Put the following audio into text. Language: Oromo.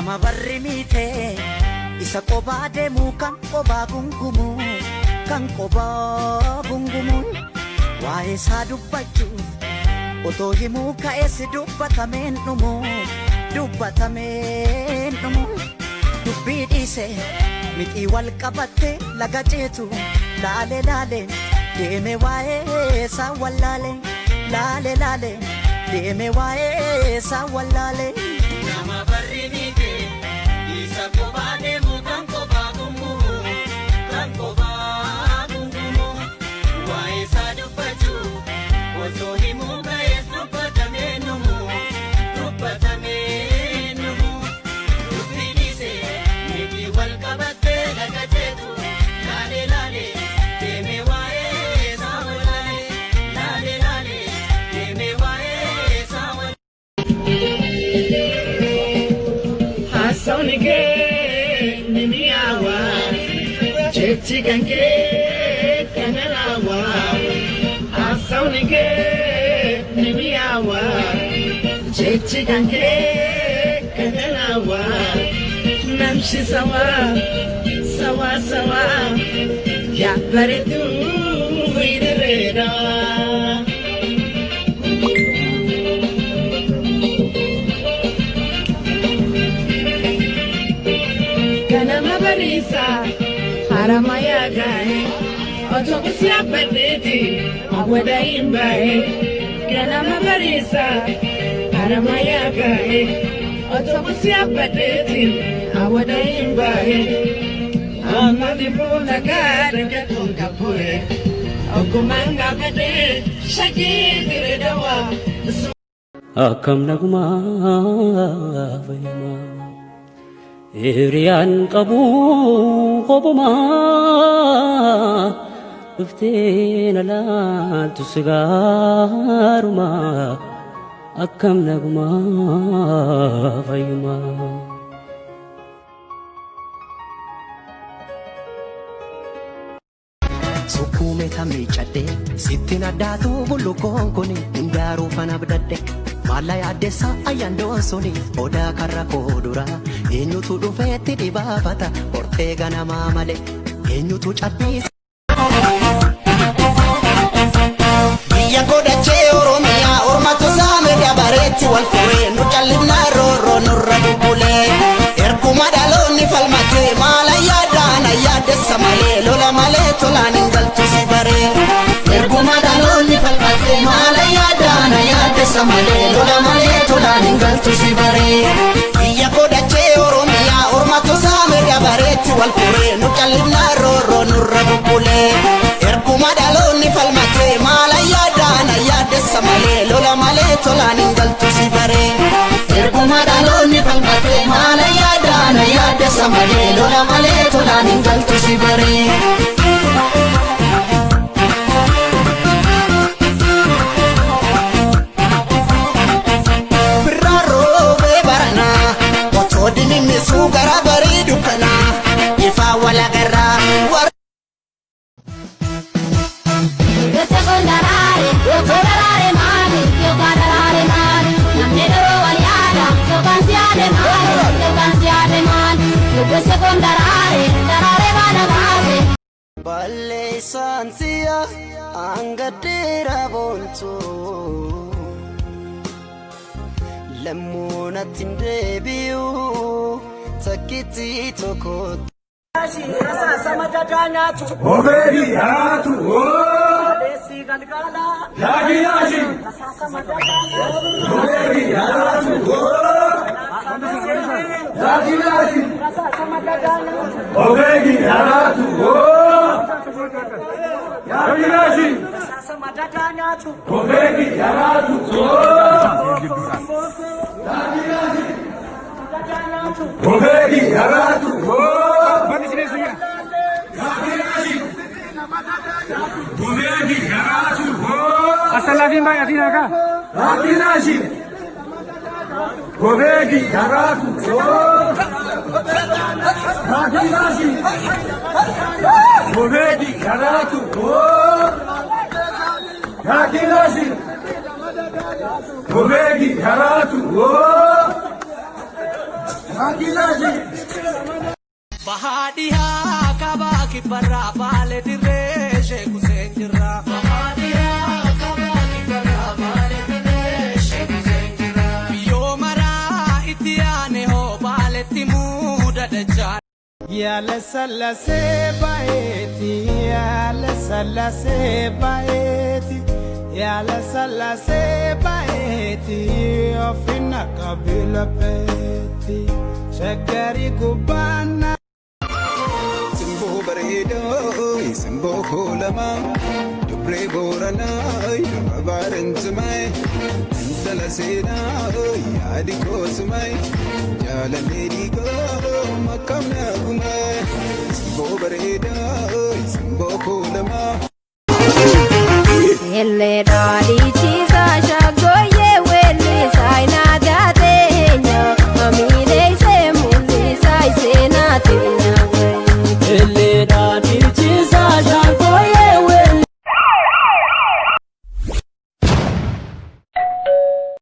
nama barri miite isa qobaa deemu kan qobaa gungumu kan qobaa gungumu waa'ee isaa dubbachuuf otoo himuu ka'ees dubbatameen dhumu dubbii dhiise mixii wal qabatte laga ceetu laale laale deeme waa'ee isaa wallaale laale laale deeme waa'ee isaa wallaale. Nama barri miite isa qobaa deemu kan qobaa gungumu kan qobaa gungumu waa'ee isaa dubbachuuf osoo himuu ka'ees dubbatameen dhumu dubbii dhiise mixii wal qabatte laga ceetu laale laale deeme waa'ee isaa wallaale laale laale deeme waa'ee isaa wallaale. Hasaunike niniawa chechi kanke kanalawa Hasaunike niniawa chechi kanke kanalawa namshi sawa sawa sawa ya baretu idereda Marisa, Haramaya Gae, Otokusia Padeti, Awada Imbae, Ganama Marisa, Haramaya Gae, Otokusia Padeti, Awada Imbae, Amadipuna Gada Kapure, Okumanga Pade, Shaki Redawa, Akam Naguma Vayama. Iriyan qabu qobuma dhufteen alaatu sigaaruma akkam naguma fayyuma. Sukkuume tammi cadde sittiin addaatu bullukoon kuni hindaaruu fana abdadde. Mala yaaddeessa ayyaandoon suni odaa karra koodura eenyutu dhufeetti dhibaafata hortee ganamaa malee eenyutu cabbiisa. Biyya godhachee Oromiyaa ormatu saame dabareetti wal furee nu callisnaa roorroo nurra bubbulee erguma dhaloonni falmatee maala yaadaan ayyaaddeessa malee lola malee tolaan hin galtu si baree erguma dhaloonni falmatee maala yaadaan ayyaaddeessa malee lola malee tolaan hin galtu si baree biyya godhachee Oromiyaa ormatu saame dabareetti wal furee nu callisnaa roorroo nurra bubbulee erguma dhaloonni falmatee maala yaadaan ayyaaddeessa malee lola malee tolaan hin galtu si baree erguma dhaloonni falmatee maala yaadaan ayyaaddeessa malee lola malee tolaan hin galtu si baree. Odini sugara bari dukana ifa wala garra war yo secondarare yo corare mani yo carare mani namne doro waliada yo cantiale mani yo secondarare darare bana base balle santia angadera bonto Lemuna tindebiu takiti toko Rasa sama dadanya tu Overi haratu Desi galgala Lagi lagi Rasa sama dadanya Overi haratu Lagi lagi Rasa sama dadanya Overi haratu Lagi lagi Rasa sama dadanya tu Overi haratu Overi haratu Overi haratu Assalamualaikum Pak Atina ka Atinasi Overi haratu Atinasi Overi haratu Atinasi Overi haratu Bahadiya kabaki barra bale dire sheku senjira Bahadiya kabaki barra bale dire sheku senjira Yo mara itiane ho bale timuda dajan Yale salase baeti yale salase baeti yale salase baeti ofina kabila peti shakari kubana Simbo baredo simbo kolama dubre borana babaran tumai intala sena yadi ko sumai jala meri ko makamna kumai simbo baredo simbo kolama Ele daddy